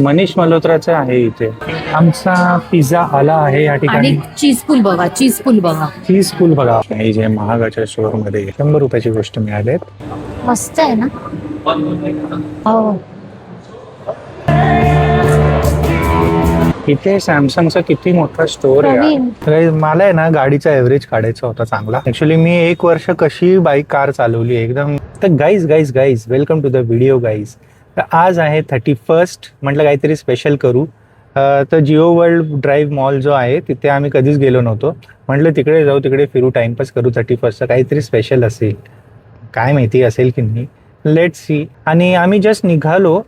मनीष मल्होत्राचा आहे इथे. आमचा पिझ्झा आला आहे या आणि ठिकाणी. चीज पूल बघा, चीज पूल बघा. चीज पूल बघा, हे जे महागाच्या स्टोअर मध्ये 100 रुपयाची गोष्ट मिळाली. मस्त आहे ना. हो. इथे सॅमसंगचा किती मोठा स्टोअर आहे. प्रवीण. तर मला आहे ना गाडीचा एव्हरेज काढायचा होता चांगला. ऍक्च्युली मी 1 वर्ष कशी कार चालवली एकदम. तर guys welcome to the video guys. तर आज आहे 31st. म्हटलं काहीतरी स्पेशल करू. तर जिओ वर्ल्ड ड्राईव्ह मॉल जो आहे तिथे आम्ही कधीच गेलो नव्हतो. म्हटलं तिकडे जाऊ, तिकडे फिरू, टाइमपास करू. 31st काहीतरी स्पेशल असेल, काय माहिती असेल की नाही, लेट सी. आणि आम्ही जस्ट निघालो.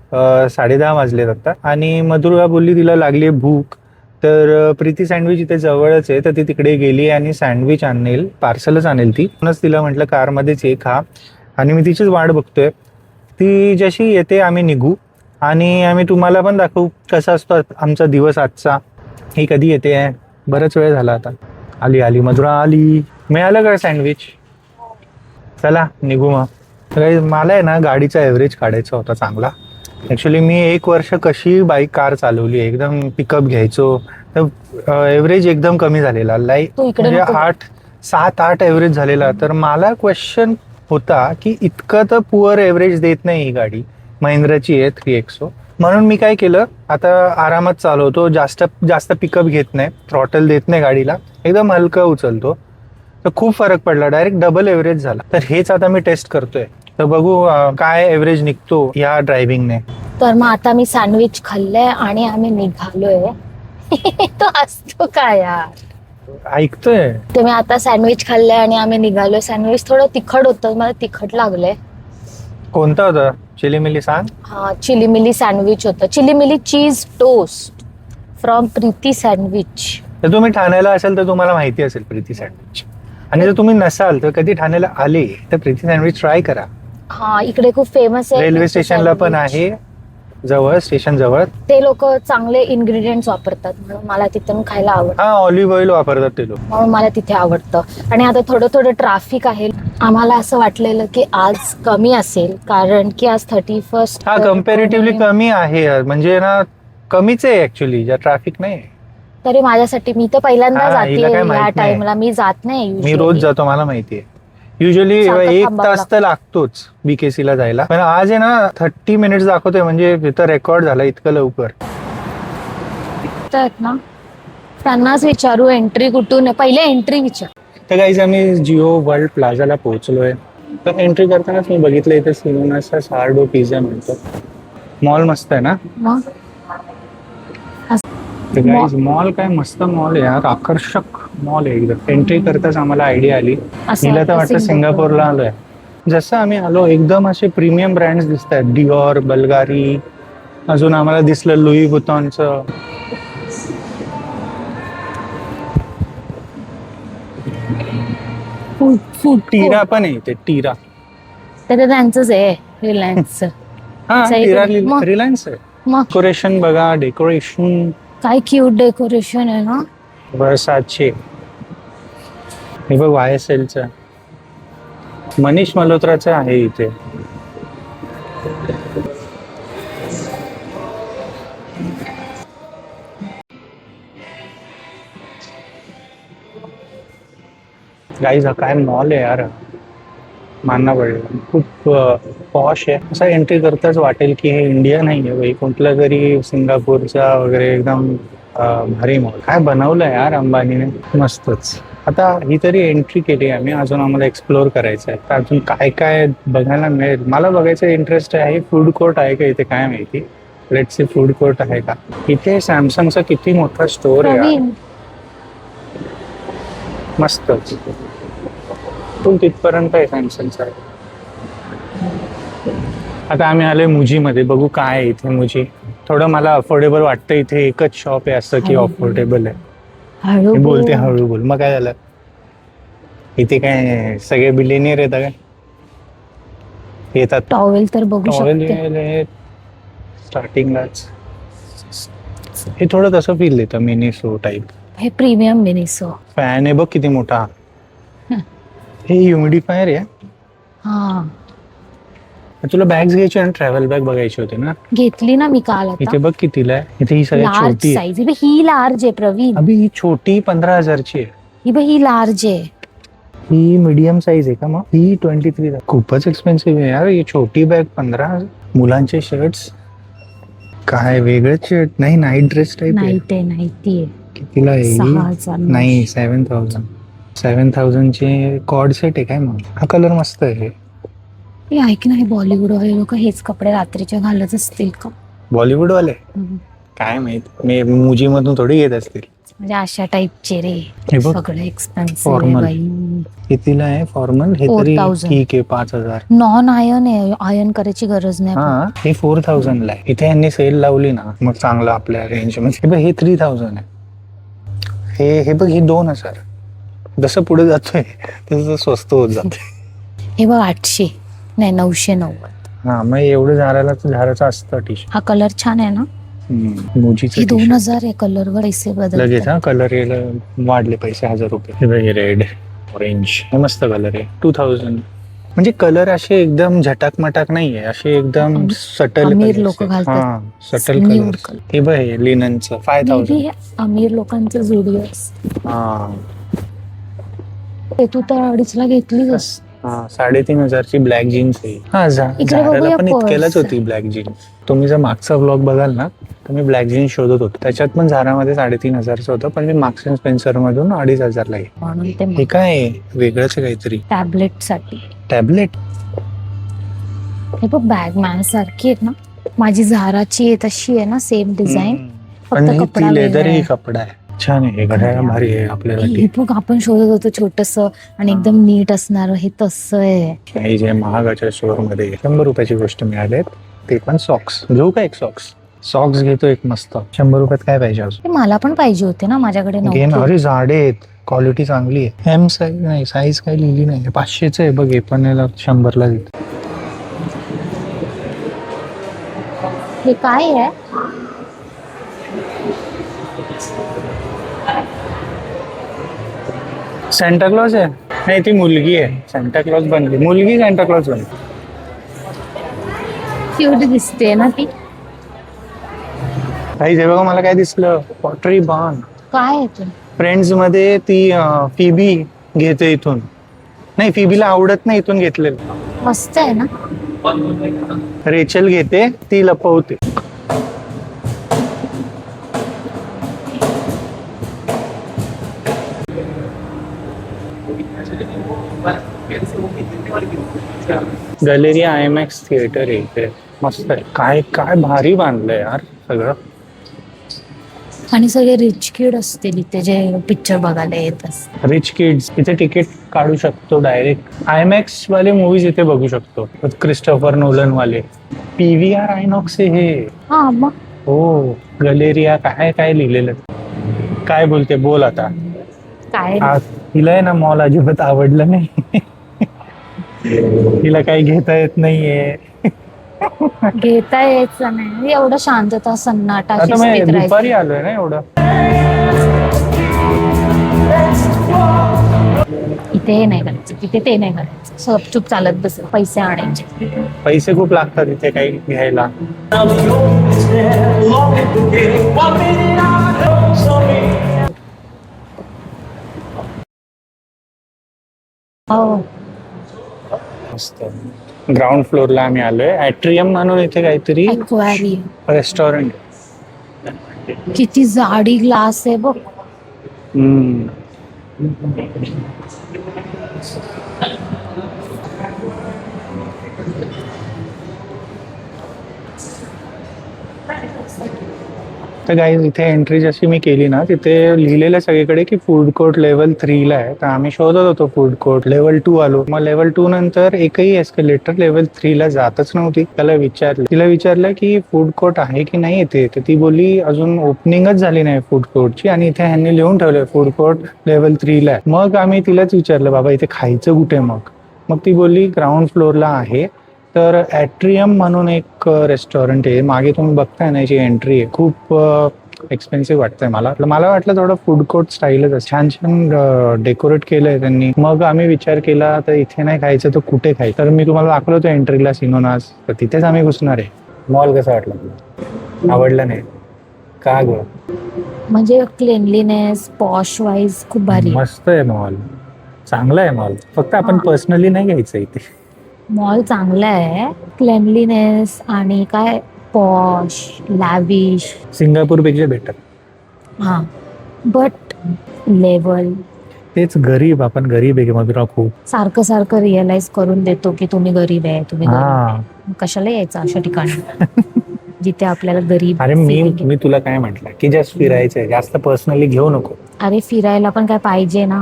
10:30 वाजलेत आता. आणि मधुरा बोलली तिला लागली भूक. तर प्रीती सँडविच इथे जवळच आहे, तर ती तिकडे गेली आणि सँडविच आणेल, पार्सलच आणेल ती. म्हणूनच तिला म्हटलं कारमध्येच ये खा. आणि मी तिचीच वाट बघतोय. ती जशी येते आम्ही निघू आणि आम्ही तुम्हाला पण दाखवू कसा असतो आमचा दिवस आजचा. ही कधी येते आहे, बराच वेळ झाला आता. आली मधुरा आली. मिळालं का सँडविच? चला निघू मग. तर मला आहे ना गाडीचा एव्हरेज काढायचा होता चांगला. ॲक्च्युली मी 1 वर्ष कशी कार चालवली, एकदम पिकअप घ्यायचो. तर एव्हरेज एकदम कमी झालेला, तू इकडे म्हणजे नको. 7-8 एव्हरेज झालेला. तर मला क्वेश्चन होता की इतकं तर पुअर एव्हरेज देत नाही ही गाडी. महिंद्राची आहे 3XO. म्हणून मी काय केलं, आता आरामात चालवतो, जास्त पिकअप घेत नाही, थ्रॉटल देत नाही गाडीला, एकदम हलकं उचलतो. तर खूप फरक पडला, डायरेक्ट डबल एव्हरेज झाला. तर हेच आता मी टेस्ट करतोय. तर बघू काय एव्हरेज निघतो या ड्रायव्हिंगने. तर मग आता मी सँडविच खाल्लंय आणि आम्ही निघालोय. तो असतो काय यार. ऐकतोय. तर मी आता सँडविच खाल्लंय आणि आम्ही निघालोय. सँडविच थोडं तिखट होतं, मला तिखट लागलंय. कोणता होता? चिली मिली सांग. हा, चिली मिली सँडविच होतं. चिली मिली cheese toast from Preeti sandwich. तर तुम्ही ठाण्याला असेल तर तुम्हाला माहिती असेल प्रीती सँडविच. आणि जर तुम्ही नसाल तर कधी ठाण्याला आले तर प्रीती सँडविच ट्राय करा. हा, इकडे खूप फेमस आहे. रेल्वे स्टेशनला पण आहे, जवळ स्टेशन जवळ. ते लोक चांगले इन्ग्रेडियंट्स वापरतात म्हणून मला तिथून खायला आवडतं. हा, ऑलिव्ह ऑइल वापरतात ते लोक, म्हणून मला तिथे आवडतं. आणि आता थोडं ट्रॅफिक आहे. आम्हाला असं वाटलेलं की आज कमी असेल, कारण की आज 31st. हा कम्पॅरेटिव्हली कमी आहे, म्हणजे ना कमीच आहे ऍक्च्युली, ज्या ट्रॅफिक नाही. तरी माझ्यासाठी, मी तर पहिल्यांदा हा, जाते हिला काय या माहित नाही. टाइमला. मी जात नाही मी usually. रोज जातो, मला माहितीये. युजली सारखं 1 थांबावं तास तर लागतोच BKC ला जायला. पण आज आहे ना 30 मिनिट्स दाखवतोय, म्हणजे तिथं रेकॉर्ड झाला इतकं लवकर. तर ना त्यांनाच विचारू एंट्री कुठून आहे. पहिले एंट्री विचार. तर गाईज आम्ही जिओ वर्ल्ड प्लाझाला पोहोचलोय. तर एंट्री करतानाच मी बघितलं इथे सिमोनाचा सार्डो पिझ्झा मिळतो. मॉल मस्त आहे ना. मग तर गाईज मॉल काय मस्त मॉल आहे यार, आकर्षक मॉल आहे एकदम. एंट्री करताच आम्हाला आयडिया आली, असं हिला तर वाटतं वाटतं सिंगापूरला आलोय. जसं आम्ही आलो एकदम असे प्रीमियम ब्रँड्स दिसत आहेत, डिओर, बल्गारी, अजून आम्हाला दिसलं लुई वुतॉनचं. फूड टीरा पण आहे इथे, टीरा. तर त्यांचंच आहे रिलायन्सचं. हा, सही टीरा मग. रिलायन्स आहे. मग डेकोरेशन बघा, डेकोरेशन काय क्यूट डेकोरेशन आहे ना. वर्साचे. हे बघ YSLचं, मनीष मल्होत्राचं आहे इथे. गाईज हा काय मॉल आहे यार, मानना पडेल. खूप पॉश आहे. असं एंट्री करताच वाटेल की हे इंडिया नाही आहे भाई, कुठला तरी सिंगापूरचा वगैरे एकदम भारी मॉल. काय बनवलं यार अंबानीने, मस्तच. आता ही तरी एंट्री केली आम्ही, अजून आम्हाला एक्सप्लोर करायचं आहे. तर अजून काय काय बघायला मिळेल मला बघायचं इंटरेस्ट आहे. फूड कोर्ट आहे का इथे काय माहिती. लेट्स सी फूड कोर्ट आहे का इथे. सॅमसंगचा किती मोठा स्टोअर आहे यार. प्रवीण, मस्तच. पण तिथपर्यंत आहे सॅमसंगचा. आता आम्ही आलोय मुजीमध्ये, बघू काय आहे इथे. मुजी थोडं मला अफोर्डेबल वाटतं. इथे एकच शॉप आहे असं की अफोर्डेबल आहे. हळू बोलते हळू बोल. मग काय झालं, इथे काय सगळे बिलियनियर येतात काय? येतात. टॉवेल तर बघू शकते. स्टार्टिंगलाच हे थोडं तसं फील देतं, मिनी शो टाईप. हे प्रीमियम मिनिसो. फॅन आहे बघ किती मोठा. हे ह्युमिडिफायर आहे. हा, तुला बॅग्स घ्यायची आणि ट्रॅव्हल बॅग बघायची होती ना. घेतली ना मी काल इथे आता. बघ कितीला आहे. इथे ही सगळ्यात लार्ज छोटी आहे. साईज ही लार्ज आहे प्रवीण. अभि ही छोटी 15,000ची आहे. ही लार्ज आहे. ही मीडियम साईज आहे का मग. ही 23. खूपच एक्सपेन्सिव्ह आहे यार. ही छोटी बॅग 15,000. मुलांचे शर्ट्स काय वेगळेच शर्ट नाही. नाईट ड्रेस टाईप आहे. नाहीती कितीला आहे ही? 6,000 नाही 7,000. 7,000चे कॉर्ड सेट आहे काय मग. हा कलर मस्त आहे. हे ऐक ना, हे बॉलिवूड वाले लोक हेच कपडे रात्रीच्या घालत असतील का. बॉलिवूड वाले काय माहित. मी मुजी मधून थोडी घेत असतील. म्हणजे अशा टाईपचे रे. हे बघ सगळं एक्सपेन्सिव्ह आहे Formal. बाई. कितीला आहे फॉर्मल. हे तरी 4,000. ठीक आहे 5,000. नॉन आयन आहे, आयन करायची गरज नाही. हा हे 4,000 ला आहे. इथे यांनी सेल लावली ना मग चांगलं आपल्या रेंज मध्ये. हे 3,000 आहे. हे बघ ही 2,000. जसं पुढे जातोय तसं स्वस्त होत जाते. हे बघ 800 नाही 990. हा मग एवढं झाराचं असतं टी शर्ट. हा कलर छान आहे ना. मुजीचं हे t-shirt. 2,000 आहे. कलर वर पैसे लगेच बदलतात. हा कलर यायला वाढले पैसे 1,000 रुपये. हे बघ हे रेड ऑरेंज हे मस्त कलर आहे. 2,000. म्हणजे कलर असे एकदम झटाक मटाक नाहीये. असे एकदम सटल अमीर लोक घालतात. हा सटल Nude कलर. color. हे बघ हे लिननचं 5,000. हे अमीर लोकांचं जुडिओ हा ते तू तर 2.5 घेतलीस. हा 3,500ची ब्लॅक जीन्स आहे. हा इकडे झाराला बघूया पण इतक्यालाच purse. होती ब्लॅक जीन्स. तुम्ही जर मागचा व्लॉग बघाल ना तर मी ब्लॅक जीन्स शोधत होतो. त्याच्यात पण झारामध्ये 3,500चं होतं. पण मी मार्क्स अँड स्पेन्सर मधून 2,500ला आहे. म्हणून हे ते काय आहे? वेगळंच आहे काहीतरी. टॅबलेट साठी. टॅबलेट. हे बघ बॅग सारखी आहे ना. माझी झाराची आहे तशी आहे ना सेम डिझाईन. पण फक्त ही कपडा ती लेदर वेगळा ही आहे. कपडा आहे. छान आहे. घड्याळ भारी आहे आपल्यासाठी. हे बघ आपण शोधत होतो छोटस आणि एकदम नीट असणार. हे तसं आहे. काही जे महागाच्या स्टोअर मध्ये 100 रुपयाची गोष्ट मिळाली. ते पण सॉक्स. घेऊ का एक सॉक्स घेतो एक मस्त. 100 रुपयात काय पाहिजे अजून. ते मला पण पाहिजे होते ना माझ्याकडे घे ना. नव्हते. अरे जाडे आहेत. क्वालिटी चांगली आहे. एम साईज नाही. साईज काही लिहिली नाही. 500च आहे बघ. हे पण 100ला देत. हे काय आहे. सेंटा क्लॉज आहे. नाही ती मुलगी आहे. सेंटा क्लॉज बनली. मुलगी सेंटा क्लॉज बनली. क्यूट दिसते ना ती. काही जे बघा मला काय दिसलं. पॉटरी बार्न. काय आहे ते. फ्रेंड्स मध्ये ती फिबी घेते इथून. नाही फिबीला आवडत नाही इथून घेतलेलं. मस्त आहे ना. रेचल घेते ती लपवते. गॅलेरिया IMAX थिएटर आहे इथे. मस्त आहे. काय काय भारी बांधलंय यार सगळं. आणि सगळे रिच किड असतील इथे जे पिक्चर बघायला येत असतात. रिच किड्स इथे तिकीट काढू शकतो डायरेक्ट. IMAX वाले मूवीज इथे बघू शकतो. क्रिस्टोफर नोलन वाले. PVR आयनॉक्स आहे हे. हा मग हो गॅलेरिया काय काय लिहिलेलं. काय बोलते बोल आता. काय तिला आहे ना मॉल अजिबात आवडलं नाही. तिला काही घेता येत नाहीये. घेता यायचं नाही. एवढं शांतता सन्नाटा आता मी शिस्तीत दुपारी राहायचं. आलोय ना एवढं. इथे हे नाही करायचं तिथे ते नाही करायचं. सपचूप चालत बस. पैसे आणायचे. पैसे खूप लागतात इथे काही घ्यायला. हो मस्त. ग्राउंड फ्लोअरला आम्ही आलोय. ॲट्रियम म्हणून इथे काहीतरी एक्वारियम. रेस्टॉरंट. किती जाडी ग्लास आहे बघ. तर गाईज इथे एंट्री जशी मी केली ना तिथे लिहिलेलं सगळीकडे की फूड कोर्ट लेवल 3 ला आहे. तर आम्ही शोधत होतो फूड कोर्ट. लेवल 2 आलो. मग लेवल 2 नंतर एकही एस्केलेटर लेवल 3 ला जातच नव्हती. तिला विचारलं की फूड कोर्ट आहे की नाही इथे. तर ती बोलली अजून ओपनिंगच झाली नाही फूड कोर्टची आणि इथे ह्यांनी लिहून ठेवलंय फूड कोर्ट लेवल 3 ला आहे. मग आम्ही तिलाच विचारलं बाबा इथे खायचं कुठे मग ती बोलली ग्राउंड फ्लोअरला आहे. तर ॲट्रियम म्हणून एक रेस्टॉरंट आहे. मागे तुम्ही बघताय ना याची एंट्री आहे. खूप एक्सपेन्सिव्ह वाटतंय मला वाटलं थोडं फूड कोर्ट स्टाईलच आहे. छान छान डेकोरेट केलंय त्यांनी. मग आम्ही विचार केला तर इथे नाही खायचं तर कुठे खायचं. तर मी तुम्हाला दाखवलं होतं एंट्रीला सिनोनास, तर तिथेच आम्ही घुसणार आहे. मॉल कसा वाटला तुला? आवडला नाही का ग? म्हणजे क्लेनलीनेस पॉश वाईज खूप भारी आहे. मस्त आहे मॉल, चांगला आहे मॉल. फक्त आपण पर्सनली नाही घ्यायचं इथे. मॉल चांगला आहे, क्लेनलीनेस आणि काय पॉश लॅविश. सिंगापूर पेक्षा बेटर. हा बट लेवल तेच गरीब, आपण गरीब आहे मधुरा खूप. सारखं सारखं रिअलाइज करून देतो की तुम्ही गरीब आहे, तुम्ही गरीब आहे. हा मग कशाला यायचं अशा ठिकाणी जिथे आपल्याला गरीब अरे feeling आहे. मी तुला काय म्हटलं की जस्ट फिरायचंय, जास्त पर्सनली घेऊ नको. अरे फिरायला पण काय पाहिजे ना.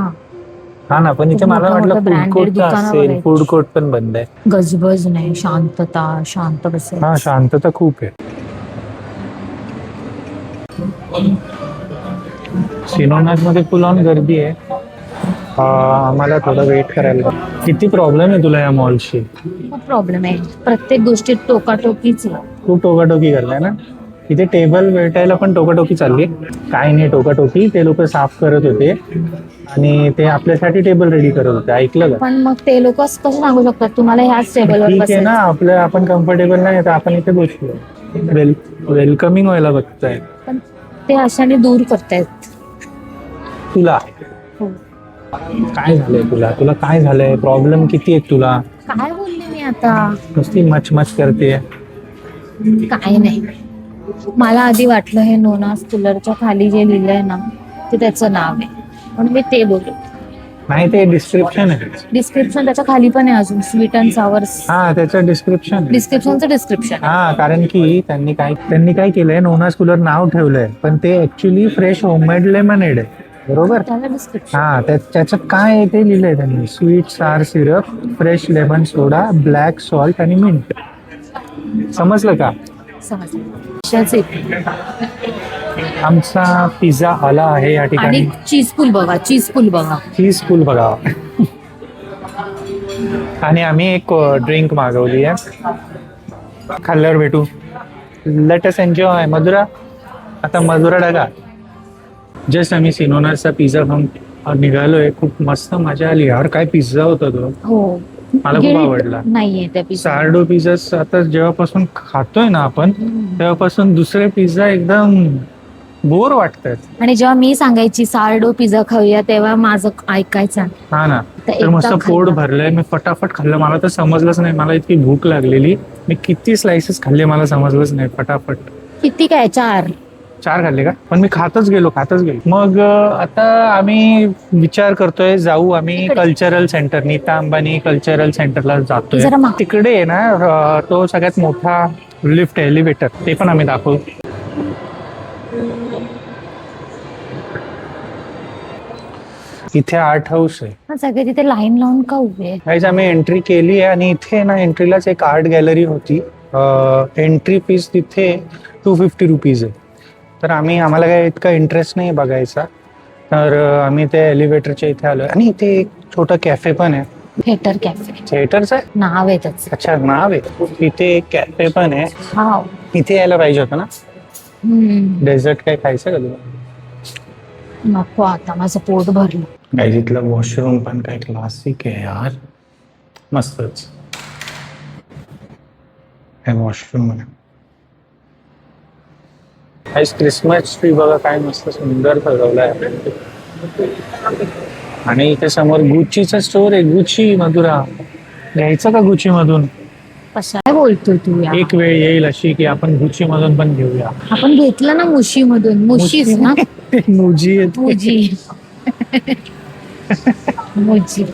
हा ना, पण इथे खूप मला मोठं वाटलं मोठं फूड branded कोर्ट दुकानं असेल. बघायची. फूड कोर्ट पण बंद आहे. गजबज नाही, शांतता, शांत बसेल. हा शांतता खूप आहे. सिनोनास मध्ये फुल ऑन गर्दी आहे. आम्हाला थोडं वेट करायला लागेल. किती प्रॉब्लेम आहे तुला या मॉलशी? खूप प्रॉब्लेम आहे, प्रत्येक गोष्टीत टोकाटोकीच आहे. खूप टोकाटोकी करताय ना. इथे टेबल भेटायला पण टोकाटोकी चालली. काय नाही टोकाटोकी, ते लोक साफ करत होते आणि ते आपल्यासाठी टेबल रेडी करत होते. ऐकलं का? पण मग ते लोक कसं सांगू शकतात तुम्हाला ह्याच टेबलवर ठीक आहे ना, बसायचं? आपण कम्फर्टेबल नाही तर आपण इथे बसलो. वेलकमिंग व्हायला बघताय. पण ते अशाने दूर करतायत. तुला हो. काय झालंय? तुला काय झालंय? प्रॉब्लेम किती आहेत तुला? काय बोलले मी आता? नुसती मच करते. काय नाही, मला आधी वाटलं हे नोनास कूलरच्या खाली जे लिहिलंय ना ते त्याचं नाव आहे, म्हणून मी ते बोललो. नाही, ते डिस्क्रिप्शन आहे. डिस्क्रिप्शन त्याच्या खाली पण आहे अजून, स्वीट अँड सावर्स. हा त्याचं डिस्क्रिप्शन. डिस्क्रिप्शनचं डिस्क्रिप्शन. हा, कारण की त्यांनी काय केलंय, नोनास कूलर नाव ठेवलंय पण ते ऍक्च्युली फ्रेश होममेड लेमनेड आहे. बरोबर. त्याला डिस्क्रिप्शन. हा त्याच्यात काय आहे ते लिहिलंय त्यांनी. स्वीट सार सिरप, फ्रेश लेमन सोडा, ब्लॅक सॉल्ट आणि मिंट. समजलं का? समजलं. आमचा पिझ्झा आला आहे या आणि ठिकाणी. चीज पूल बघा, चीज पूल बघा. चीज पूल बघा. आणि आम्ही एक ड्रिंक मागवली आहे. खाल्ल्यावर भेटू. Let us enjoy. मधुरा, आता मधुरा डागा. जस्ट आम्ही सिनोनासचा पिझ्झा खाऊन निघालोय. खूप मस्त मजा आली यार. काय पिझ्झा होता तो. हो, मला खूप आवडला. नाहीये त्या पिझ्झा. सार्डो पिझ्झा आता जेव्हापासून खातोय ना आपण, तेव्हापासून दुसरे पिझ्झा एकदम बोर वाटतात. आणि जेव्हा मी सांगायची सार्डो पिझ्झा खाऊया तेव्हा माझं ऐकायचं. हा ना. तर एकदा मस्त पोट खाल्ला. भरलंय. मी फटाफट खाल्लं. मला तर समजलंच नाही, मला इतकी भूक लागलेली. मी किती स्लाइसेस खाल्ले मला समजलंच नाही. फटाफट किती काय? 4 खाल्ले का? पण मी खातच गेलो. मग आता आम्ही विचार करतोय जाऊ आम्ही इकडे. Cultural centre, Nita Ambani cultural सेंटरला जातोय. जरा माग. तिकडे आहे ना तो सगळ्यात मोठा लिफ्ट एलिव्हेटर, ते पण आम्ही दाखवू. इथे आर्ट हाऊस आहे. सगळे तिथे लाईन लावून का उभे आहे? गाईज आम्ही एंट्री केली आहे आणि इथे ना एंट्रीलाच एक आर्ट गॅलरी होती. एंट्री फीस तिथे 250 रुपीज आहे. तर आम्हाला काय इतका इंटरेस्ट नाही बघायचा, तर आम्ही ते एलिव्हेटरच्या इथे आलोय. आणि इथे एक छोटा कॅफे पण आहे. थिएटर कॅफे थिएटरचं आहे? आहे नाव आहे त्याचं. अच्छा, नाव आहे. इथे एक कॅफे पण आहे. हा. इथे यायला पाहिजे होतं ना. डेझर्ट काय खायचं का तुला? नको, आता माझं पोट भरलं. गाईज इथलं वॉशरूम पण काय क्लासिक आहे यार. मस्तच हे वॉशरूम आहे. क्रिसमस ट्री बघा, काय मस्त सुंदर सजवलाय. आणि इथे समोर गुच्चीचं स्टोर आहे. गुच्ची. मधुरा, घ्यायचं का गुच्ची मधून? काय बोलतोय तू यार? एक वेळ येईल अशी की आपण गुच्ची मधून पण घेऊया. आपण घेतलं ना मुशी मधून. मुशीच ना. मुजी येते.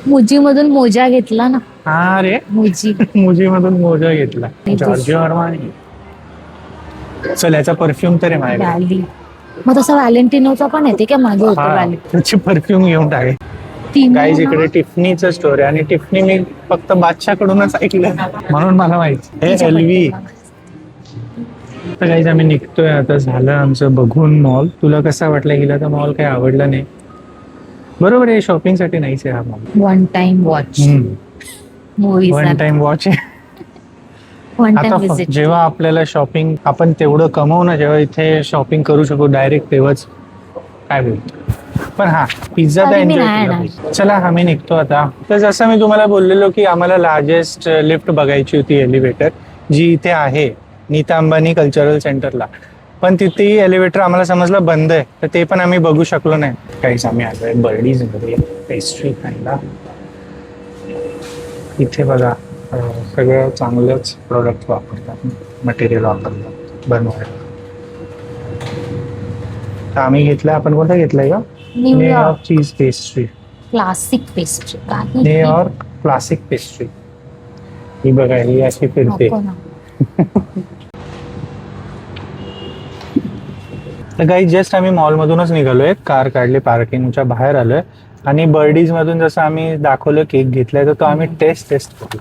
मुजी मधून मोजा घेतला ना. हा रे, मुजी मधून मोजा घेतला. जॉर्जिओ अरमानी. चल, याचा परफ्यूम तर आहे माझ्याकडे. व्हॅली. मग तसा व्हॅलेंटिनोचा पण येते का? मागे होतो हा, व्हॅली. त्याची परफ्यूम घेऊन टाके. गाईज इकडे टिफनीचं स्टोर आहे आणि टिफनी मी फक्त बादशाहकडूनच ऐकलं म्हणून मला माहिती. हे एलव्ही. तर गाईज आम्ही निघतोय आता. झालं आमचं बघून मॉल. तुला कसा वाटला? हिला तर मॉल काही आवडला नाही. बरोबर आहे, शॉपिंग साठी नाहीच आहे हा mall. One time watch. One time watch आहे. वन टाइम आता विजिट. जेव्हा आपल्याला शॉपिंग आपण तेवढं कमवू ना, जेव्हा इथे शॉपिंग करू शकू डायरेक्ट, तेव्हाच काय बोलतो. पण हा पिझ्झा तर तरी मी एन्जॉय नाही केला येणार. पाहिजे. चला आम्ही निघतो आता. तर जसं मी तुम्हाला बोललेलो की आम्हाला लार्जेस्ट लिफ्ट बघायची होती, एलिव्हेटर, जी इथे आहे नीता अंबानी कल्चरल सेंटरला. पण तिथे एलिव्हेटर आम्हाला समजलं बंद आहे, तर ते पण आम्ही बघू शकलो नाही. काहीच आम्ही आलोय बर्डीज मध्ये पेस्ट्री खायला. इथे बघा सगळं चांगलंच प्रोडक्ट वापरतात, मटेरियल वापरतात बनवायला. तर आम्ही घेतलं, आपण कोणता घेतलाय का? न्यूयॉर्क चीज पेस्ट्री. क्लासिक पेस्ट्री काही न्यूयॉर्क क्लासिक पेस्ट्री. ही बघा, ही अशी फिरते. नको ना. तर काही जस्ट आम्ही मॉलमधूनच निघालोय, कार काढली, पार्किंगच्या बाहेर आलोय आणि बर्डीज मधून जसं आम्ही दाखवलं केक घेतलाय, तर तो आम्ही टेस्ट करू.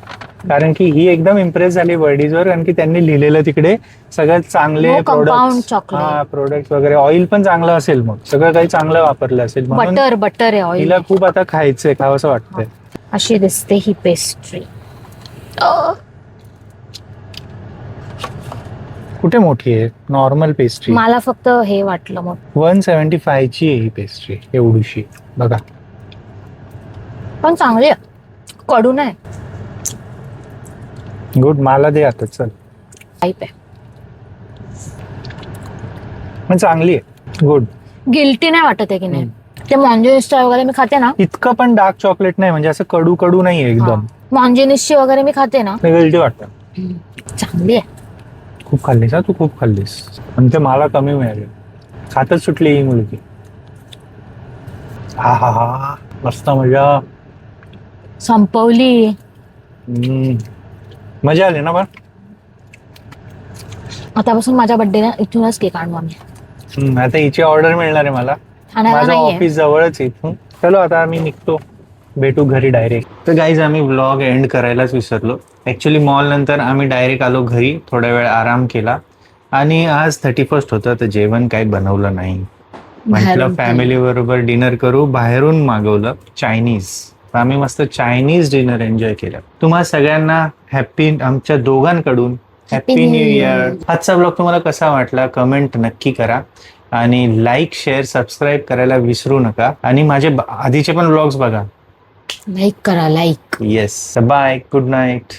कारण की ही एकदम इम्प्रेस झाली बर्डीजवर, कारण की त्यांनी लिहिलेलं तिकडे सगळ्यात चांगले No compound product, chocolate. Product वगैरे, ऑइल पण चांगलं असेल, मग सगळं काही चांगलं वापरलं असेल, म्हणून बटर आहे ऑइल. तिला खूप आता खायचंय, खावंसं वाटतंय. अशी दिसते ही पेस्ट्री. कुठे मोठी आहे? Normal pastry. मला फक्त हे वाटलं मग 175 ची आहे ही पेस्ट्री, एवढीशी बघा. पण चांगली आहे, कडू नाही. गुड, मला दे आता, चल. टाईप आहे. पण चांगली आहे, गुड. गिल्टी नाही वाटत आहे की नाही. ते मॉन्जिनिसच्या वगैरे मी खाते ना, इतकं पण डार्क चॉकलेट नाही, म्हणजे असं कडू कडू नाही एकदम. मॉन्जिनिसची वगैरे मी खाते ना, वेगळी वाटतं. चांगली आहे. खूप खाल्लीस हा तू, खूप खाल्लीस. पण ते मला कमी मिळाले, खातच सुटली ही मुलगी. हा हा हा, मस्त मजा. संपवली. मजा आली ना. पण आतापासून माझ्या बर्थडेला इथूनच केक आणू आम्ही. आता हिची ऑर्डर मिळणार आहे मला. ठाण्याला माझं नाहीये. ऑफिस जवळच आहे इथून. चलो आता आम्ही निघतो, भेटू घरी डायरेक्ट. तर गाईज आम्ही व्लॉग एंड करायलाच विसरलो. ऍक्च्युली मॉल नंतर आम्ही डायरेक्ट आलो घरी, थोडा वेळ आराम केला. आणि आज 31st होतं, तर जेवण काही बनवलं नाही. म्हटलं बाहेरून फॅमिली बरोबर डिनर करू, बाहेरून मागवलं चायनीज. आम्ही मस्त चायनीज डिनर एन्जॉय केलं. तुम्हा सगळ्यांना हॅपी, आमच्या दोघांकडून हॅपी न्यू इयर. आजचा ब्लॉग तुम्हाला कसा वाटला कमेंट नक्की करा, आणि लाईक शेअर सबस्क्राईब करायला विसरू नका. आणि माझे आधीचे पण ब्लॉग्स बघा. लाईक करा, like. Yes, bye, good night.